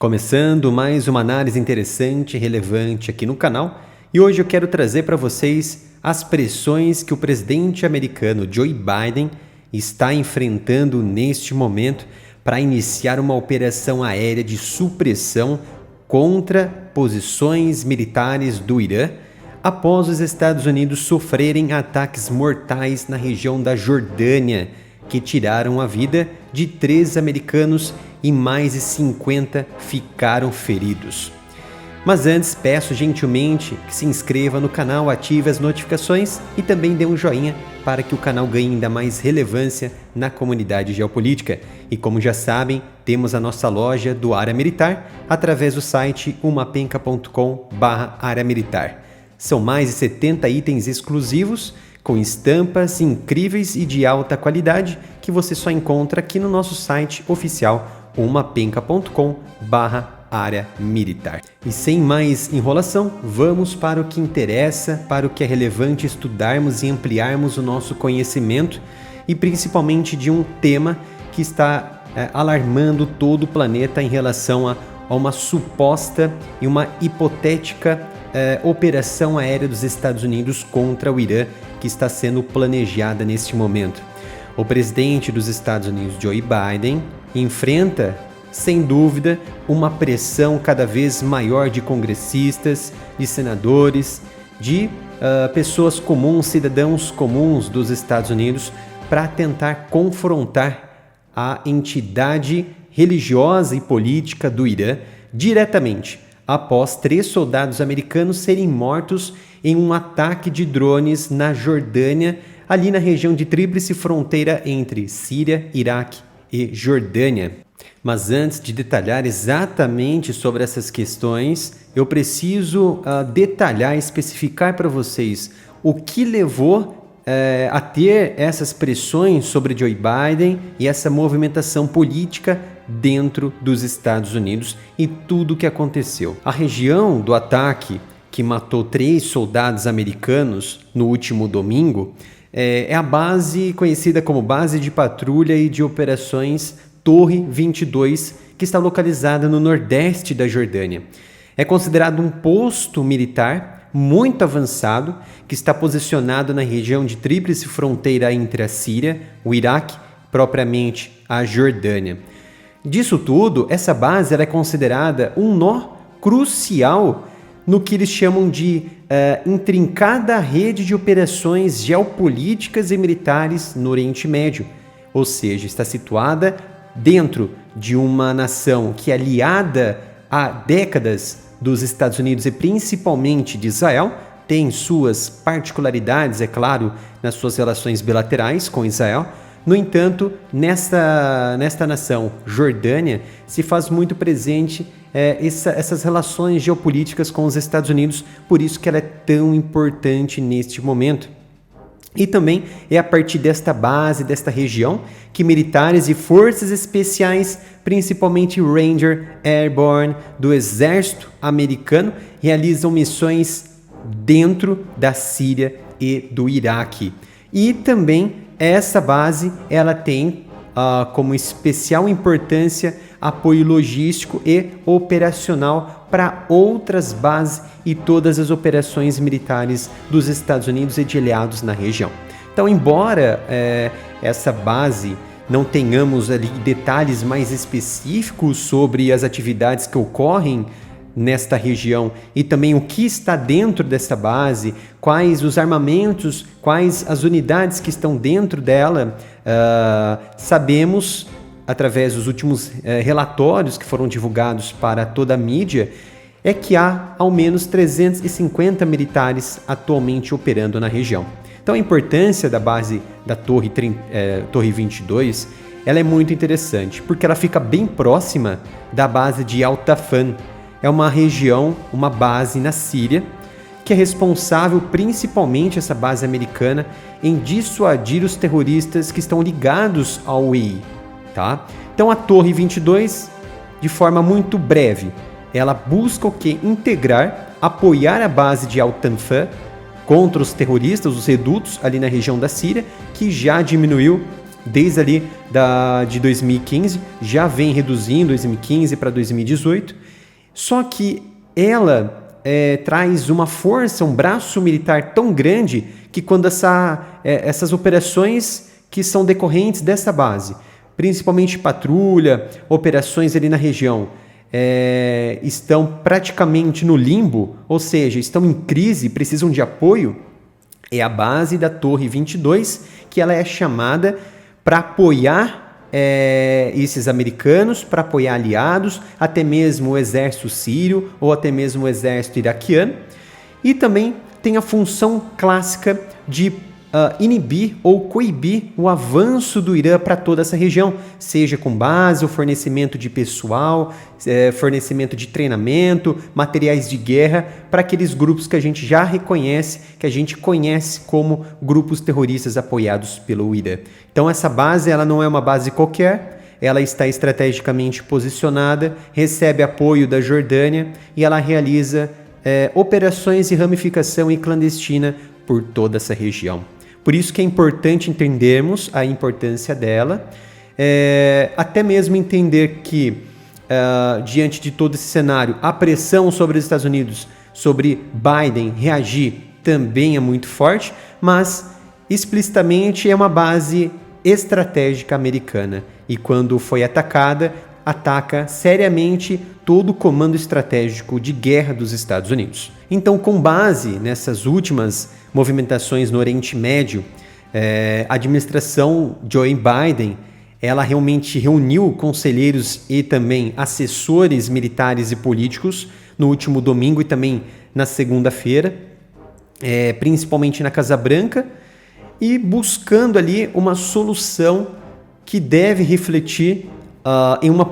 Começando mais uma análise interessante e relevante aqui no canal, e hoje eu quero trazer para vocês as pressões que o presidente americano Joe Biden está enfrentando neste momento para iniciar uma operação aérea de supressão contra posições militares do Irã, após os Estados Unidos sofrerem ataques mortais na região da Jordânia, que tiraram a vida de 3 americanos e mais de 50 ficaram feridos. Mas antes, peço gentilmente que se inscreva no canal, ative as notificações e também dê um joinha para que o canal ganhe ainda mais relevância na comunidade geopolítica. E como já sabem, temos a nossa loja do Área Militar através do site umapenca.com/área militar. São mais de 70 itens exclusivos com estampas incríveis e de alta qualidade que você só encontra aqui no nosso site oficial umapenca.com/área militar. E sem mais enrolação, vamos para o que interessa, para o que é relevante estudarmos e ampliarmos o nosso conhecimento e principalmente de um tema que está alarmando todo o planeta em relação a uma suposta e uma hipotética operação aérea dos Estados Unidos contra o Irã que está sendo planejada neste momento. O presidente dos Estados Unidos, Joe Biden, enfrenta, sem dúvida, uma pressão cada vez maior de congressistas, de senadores, de pessoas comuns, cidadãos comuns dos Estados Unidos, para tentar confrontar a entidade religiosa e política do Irã diretamente, após 3 soldados americanos serem mortos em um ataque de drones na Jordânia, ali na região de tríplice fronteira entre Síria, Iraque e Jordânia. Mas antes de detalhar exatamente sobre essas questões, eu preciso detalhar, especificar para vocês o que levou a ter essas pressões sobre Joe Biden e essa movimentação política dentro dos Estados Unidos e tudo o que aconteceu. A região do ataque que matou 3 soldados americanos no último domingo é a base conhecida como Base de Patrulha e de Operações Torre 22, que está localizada no nordeste da Jordânia. É considerado um posto militar muito avançado que está posicionado na região de tríplice fronteira entre a Síria, o Iraque, propriamente a Jordânia. Disso tudo, essa base ela é considerada um nó crucial no que eles chamam de intrincada rede de operações geopolíticas e militares no Oriente Médio, ou seja, está situada dentro de uma nação que é aliada há décadas dos Estados Unidos e principalmente de Israel, tem suas particularidades, é claro, nas suas relações bilaterais com Israel. No entanto, nesta nação, Jordânia, se faz muito presente essas relações geopolíticas com os Estados Unidos, por isso que ela é tão importante neste momento. E também é a partir desta base, desta região, que militares e forças especiais, principalmente Ranger Airborne do Exército Americano, realizam missões dentro da Síria e do Iraque. E também essa base ela tem como especial importância apoio logístico e operacional para outras bases e todas as operações militares dos Estados Unidos e de aliados na região. Então, embora essa base não tenhamos ali detalhes mais específicos sobre as atividades que ocorrem nesta região e também o que está dentro dessa base, quais os armamentos, quais as unidades que estão dentro dela, sabemos, através dos últimos relatórios que foram divulgados para toda a mídia, é que há ao menos 350 militares atualmente operando na região. Então a importância da base da Torre 22 ela é muito interessante, porque ela fica bem próxima da base de Al-Tafan. É uma região, uma base na Síria, que é responsável principalmente, essa base americana, em dissuadir os terroristas que estão ligados ao UAE. Tá? Então a Torre 22, de forma muito breve, ela busca o quê? Integrar, apoiar a base de Al-Tanfa contra os terroristas, os redutos ali na região da Síria, que já diminuiu desde ali de 2015, já vem reduzindo 2015 para 2018, só que ela traz uma força, um braço militar tão grande que quando essas operações que são decorrentes dessa base, principalmente patrulha, operações ali na região, estão praticamente no limbo, ou seja, estão em crise, precisam de apoio, é a base da Torre 22, que ela é chamada para apoiar esses americanos, para apoiar aliados, até mesmo o exército sírio ou até mesmo o exército iraquiano, e também tem a função clássica de inibir ou coibir o avanço do Irã para toda essa região, seja com base, o fornecimento de pessoal, fornecimento de treinamento, materiais de guerra para aqueles grupos que a gente já reconhece, que a gente conhece como grupos terroristas apoiados pelo Irã. Então essa base ela não é uma base qualquer, ela está estrategicamente posicionada, recebe apoio da Jordânia e ela realiza operações de ramificação e clandestina por toda essa região. Por isso que é importante entendermos a importância dela, até mesmo entender que, diante de todo esse cenário, a pressão sobre os Estados Unidos, sobre Biden reagir, também é muito forte, mas explicitamente é uma base estratégica americana. E quando foi atacada, ataca seriamente todo o comando estratégico de guerra dos Estados Unidos. Então, com base nessas últimas movimentações no Oriente Médio, a administração Joe Biden, ela realmente reuniu conselheiros e também assessores militares e políticos no último domingo e também na segunda-feira, principalmente na Casa Branca, e buscando ali uma solução que deve refletir em um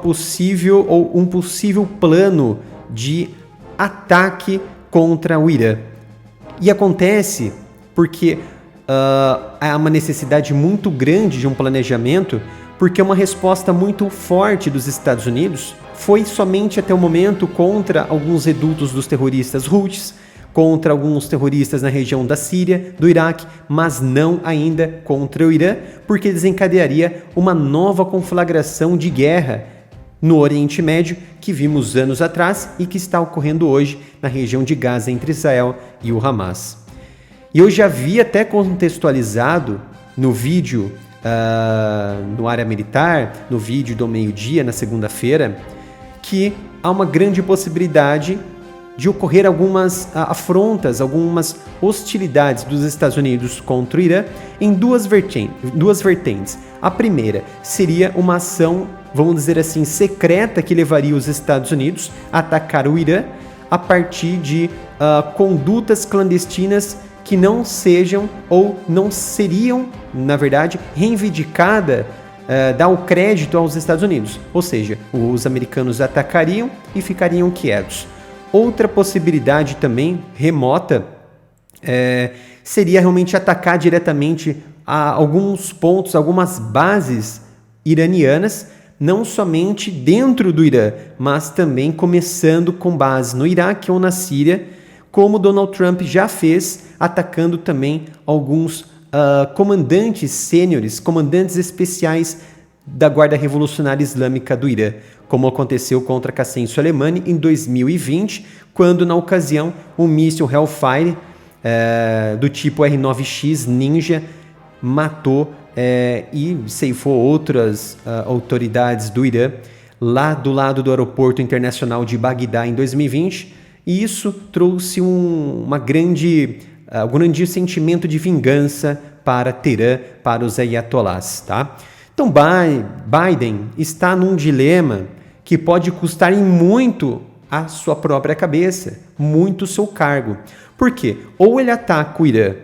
possível plano de ataque contra o Irã. E acontece porque há uma necessidade muito grande de um planejamento, porque uma resposta muito forte dos Estados Unidos foi somente até o momento contra alguns redutos dos terroristas Houthis, contra alguns terroristas na região da Síria, do Iraque, mas não ainda contra o Irã, porque desencadearia uma nova conflagração de guerra no Oriente Médio que vimos anos atrás e que está ocorrendo hoje na região de Gaza entre Israel e o Hamas. E eu já vi até contextualizado no vídeo no Área Militar, no vídeo do meio-dia, na segunda-feira, que há uma grande possibilidade de ocorrer algumas afrontas, algumas hostilidades dos Estados Unidos contra o Irã em duas vertentes. A primeira seria uma ação, vamos dizer assim, secreta que levaria os Estados Unidos a atacar o Irã a partir de condutas clandestinas que não sejam ou não seriam, na verdade, reivindicadas, dar o crédito aos Estados Unidos. Ou seja, os americanos atacariam e ficariam quietos. Outra possibilidade também remota seria realmente atacar diretamente a alguns pontos, algumas bases iranianas, não somente dentro do Irã, mas também começando com base no Iraque ou na Síria, como Donald Trump já fez, atacando também alguns comandantes sêniores, comandantes especiais da Guarda Revolucionária Islâmica do Irã, como aconteceu contra Qassem Soleimani em 2020, quando, na ocasião, um míssil Hellfire do tipo R-9X Ninja matou e ceifou outras autoridades do Irã lá do lado do aeroporto internacional de Bagdá em 2020, e isso trouxe um grande sentimento de vingança para Teherã, para os ayatolás, tá? Então Biden está num dilema que pode custar em muito a sua própria cabeça, muito o seu cargo. Por quê? Ou ele ataca o Irã,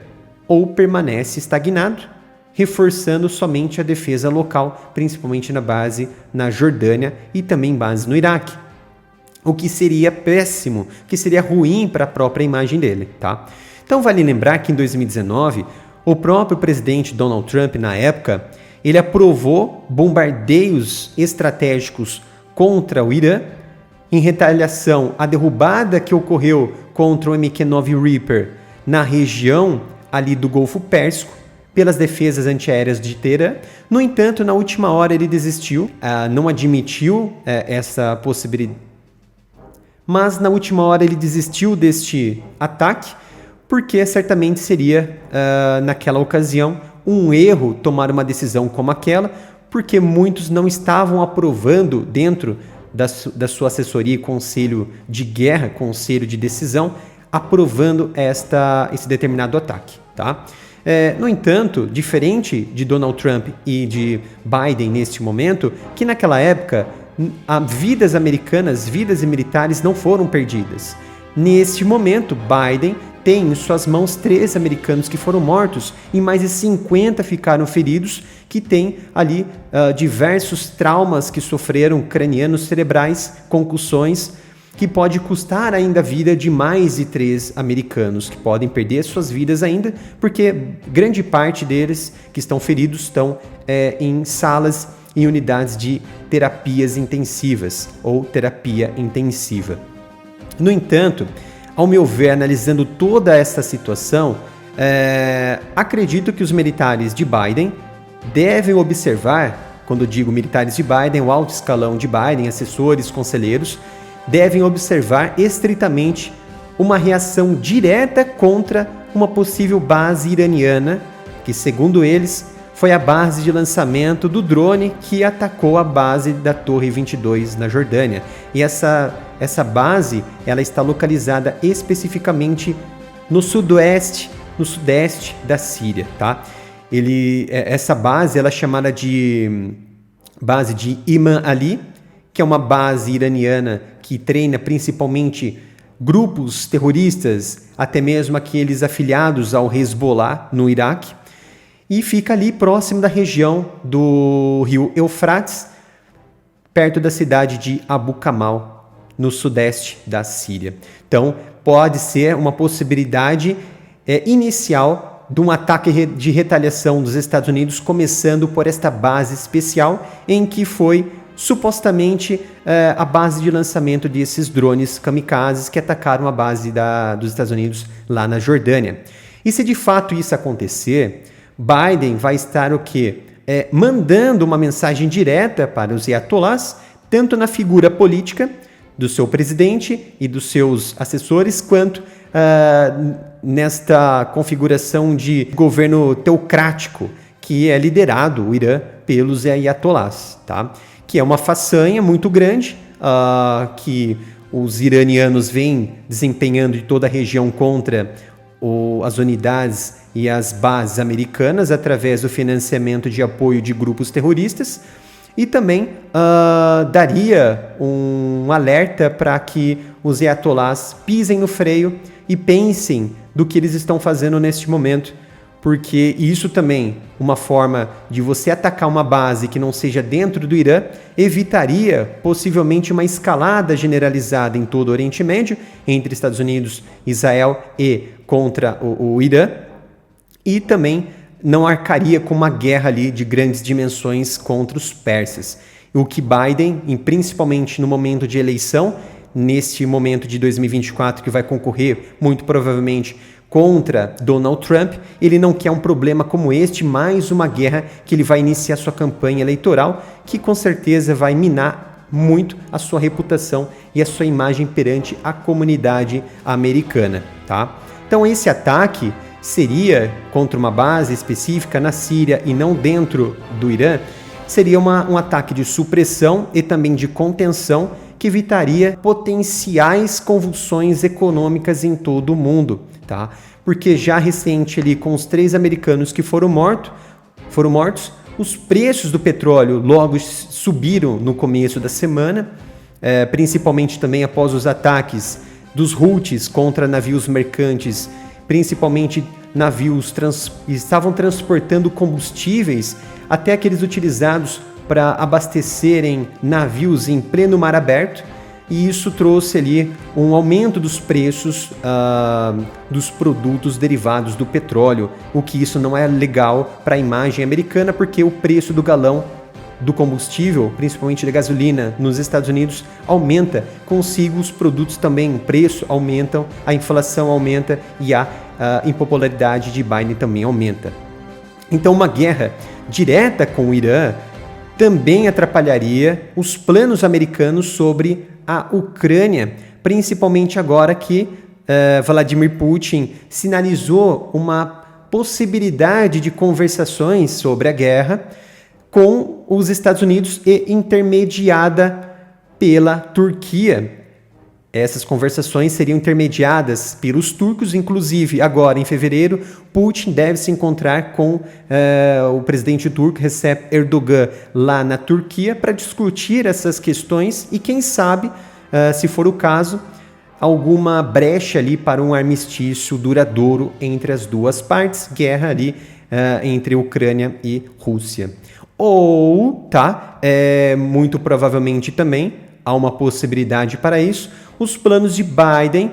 ou permanece estagnado, reforçando somente a defesa local, principalmente na base na Jordânia e também base no Iraque. O que seria péssimo, que seria ruim para a própria imagem dele, tá? Então vale lembrar que em 2019, o próprio presidente Donald Trump, na época, ele aprovou bombardeios estratégicos contra o Irã, em retaliação à derrubada que ocorreu contra o MQ-9 Reaper na região ali do Golfo Pérsico, pelas defesas antiaéreas de Teherã. No entanto, na última hora ele desistiu, não admitiu essa possibilidade. Mas na última hora ele desistiu deste ataque, porque certamente seria, naquela ocasião, um erro tomar uma decisão como aquela, porque muitos não estavam aprovando dentro da sua assessoria e conselho de guerra, conselho de decisão, aprovando esse determinado ataque. Tá? No entanto, diferente de Donald Trump e de Biden neste momento, que naquela época vidas americanas, vidas militares não foram perdidas. Neste momento, Biden tem em suas mãos 3 americanos que foram mortos e mais de 50 ficaram feridos, que têm ali diversos traumas que sofreram, cranianos, cerebrais, concussões, que pode custar ainda a vida de mais de 3 americanos, que podem perder suas vidas ainda, porque grande parte deles que estão feridos estão em salas e unidades de terapias intensivas ou terapia intensiva. No entanto, ao meu ver, analisando toda essa situação, acredito que os militares de Biden devem observar, quando digo militares de Biden, o alto escalão de Biden, assessores, conselheiros, devem observar estritamente uma reação direta contra uma possível base iraniana, que, segundo eles, foi a base de lançamento do drone que atacou a base da Torre 22 na Jordânia. E essa base ela está localizada especificamente no sudeste da Síria. Tá? Essa base ela é chamada de base de Imam Ali, que é uma base iraniana que treina principalmente grupos terroristas, até mesmo aqueles afiliados ao Hezbollah no Iraque, e fica ali próximo da região do rio Eufrates, perto da cidade de Abu Kamal, no sudeste da Síria. Então, pode ser uma possibilidade inicial de um ataque de retaliação dos Estados Unidos, começando por esta base especial, em que foi supostamente a base de lançamento desses drones kamikazes que atacaram a base dos Estados Unidos lá na Jordânia. E se de fato isso acontecer, Biden vai estar o quê? Mandando uma mensagem direta para os ayatollahs, tanto na figura política do seu presidente e dos seus assessores, quanto nesta configuração de governo teocrático, que é liderado, o Irã, pelos ayatollahs, tá? Que é uma façanha muito grande que os iranianos vêm desempenhando de toda a região contra as unidades e as bases americanas através do financiamento de apoio de grupos terroristas, e também daria um alerta para que os ayatollahs pisem no freio e pensem do que eles estão fazendo neste momento, porque isso também, uma forma de você atacar uma base que não seja dentro do Irã, evitaria possivelmente uma escalada generalizada em todo o Oriente Médio, entre Estados Unidos, Israel e contra o Irã, e também não arcaria com uma guerra ali de grandes dimensões contra os persas. O que Biden, principalmente no momento de eleição, neste momento de 2024, que vai concorrer muito provavelmente contra Donald Trump, ele não quer um problema como este, mais uma guerra que ele vai iniciar sua campanha eleitoral, que com certeza vai minar muito a sua reputação e a sua imagem perante a comunidade americana. Tá? Então esse ataque seria contra uma base específica na Síria e não dentro do Irã, seria um ataque de supressão e também de contenção que evitaria potenciais convulsões econômicas em todo o mundo, tá? Porque já recente ali com os 3 americanos que foram mortos, os preços do petróleo logo subiram no começo da semana, principalmente também após os ataques dos Houthis contra navios mercantes, principalmente navios que estavam transportando combustíveis, até aqueles utilizados para abastecerem navios em pleno mar aberto, e isso trouxe ali um aumento dos preços dos produtos derivados do petróleo, o que isso não é legal para a imagem americana, porque o preço do galão do combustível, principalmente da gasolina nos Estados Unidos, aumenta, consigo os produtos também, o preço aumentam, a inflação aumenta e a impopularidade de Biden também aumenta. Então, uma guerra direta com o Irã também atrapalharia os planos americanos sobre a Ucrânia, principalmente agora que Vladimir Putin sinalizou uma possibilidade de conversações sobre a guerra com os Estados Unidos e intermediada pela Turquia. Essas conversações seriam intermediadas pelos turcos, inclusive agora em fevereiro, Putin deve se encontrar com o presidente turco Recep Erdogan lá na Turquia para discutir essas questões e quem sabe, se for o caso, alguma brecha ali para um armistício duradouro entre as duas partes, guerra ali entre Ucrânia e Rússia. Ou, muito provavelmente também, há uma possibilidade para isso, os planos de Biden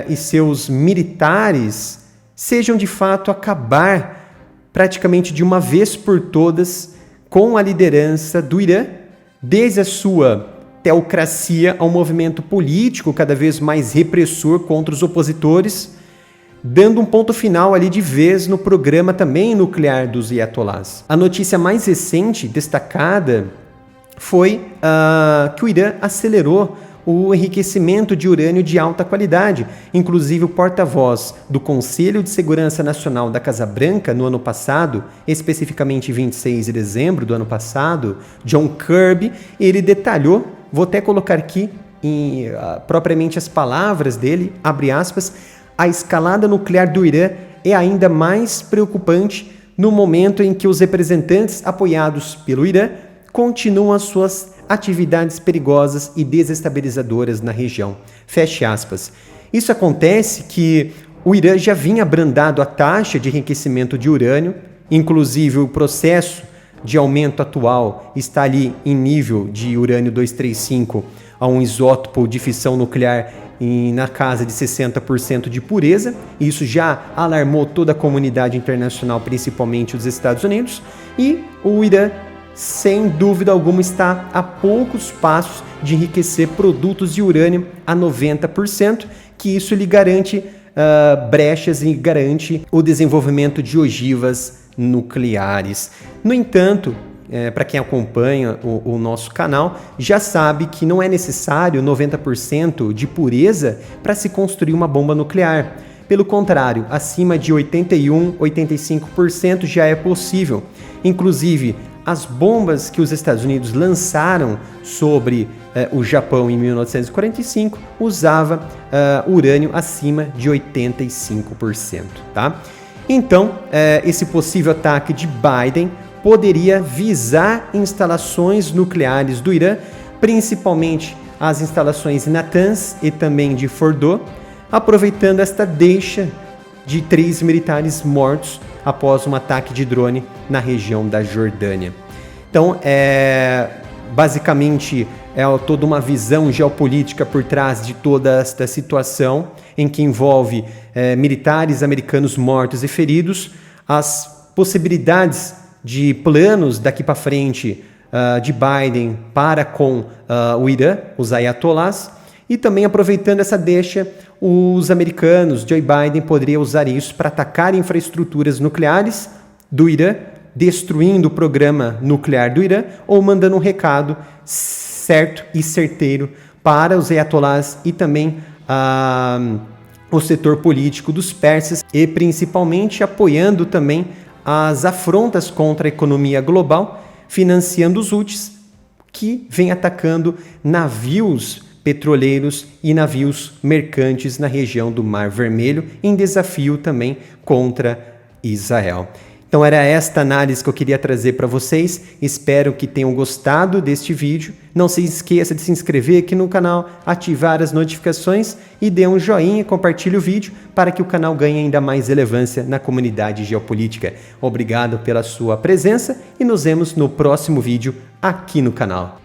e seus militares sejam de fato acabar praticamente de uma vez por todas com a liderança do Irã, desde a sua teocracia ao movimento político cada vez mais repressor contra os opositores, dando um ponto final ali de vez no programa também nuclear dos Ayatollahs. A notícia mais recente, destacada, foi que o Irã acelerou o enriquecimento de urânio de alta qualidade. Inclusive, o porta-voz do Conselho de Segurança Nacional da Casa Branca no ano passado, especificamente 26 de dezembro do ano passado, John Kirby, ele detalhou, vou até colocar aqui propriamente as palavras dele, abre aspas, a escalada nuclear do Irã é ainda mais preocupante no momento em que os representantes apoiados pelo Irã continuam as suas atividades perigosas e desestabilizadoras na região. Feche aspas. Isso acontece que o Irã já vinha abrandado a taxa de enriquecimento de urânio, inclusive o processo de aumento atual está ali em nível de urânio 235 a um isótopo de fissão nuclear na casa de 60% de pureza. Isso já alarmou toda a comunidade internacional, principalmente os Estados Unidos, e o Irã, sem dúvida alguma, está a poucos passos de enriquecer produtos de urânio a 90%, que isso lhe garante brechas e garante o desenvolvimento de ogivas nucleares. No entanto, para quem acompanha o nosso canal, já sabe que não é necessário 90% de pureza para se construir uma bomba nuclear. Pelo contrário, acima de 81%, 85% já é possível. Inclusive, as bombas que os Estados Unidos lançaram sobre o Japão em 1945 usava urânio acima de 85%, tá? Então, esse possível ataque de Biden poderia visar instalações nucleares do Irã, principalmente as instalações em Natanz e também de Fordow, aproveitando esta deixa de 3 militares mortos após um ataque de drone na região da Jordânia. Então, basicamente, toda uma visão geopolítica por trás de toda esta situação, em que envolve militares americanos mortos e feridos, as possibilidades de planos daqui para frente de Biden para com o Irã, os Ayatollahs, e também aproveitando essa deixa, os americanos, Joe Biden poderia usar isso para atacar infraestruturas nucleares do Irã, destruindo o programa nuclear do Irã ou mandando um recado certo e certeiro para os Ayatollahs e também o setor político dos persas e principalmente apoiando também as afrontas contra a economia global, financiando os Houthis, que vem atacando navios petroleiros e navios mercantes na região do Mar Vermelho, em desafio também contra Israel. Então era esta análise que eu queria trazer para vocês. Espero que tenham gostado deste vídeo. Não se esqueça de se inscrever aqui no canal, ativar as notificações e dê um joinha e compartilhe o vídeo para que o canal ganhe ainda mais relevância na comunidade geopolítica. Obrigado pela sua presença e nos vemos no próximo vídeo aqui no canal.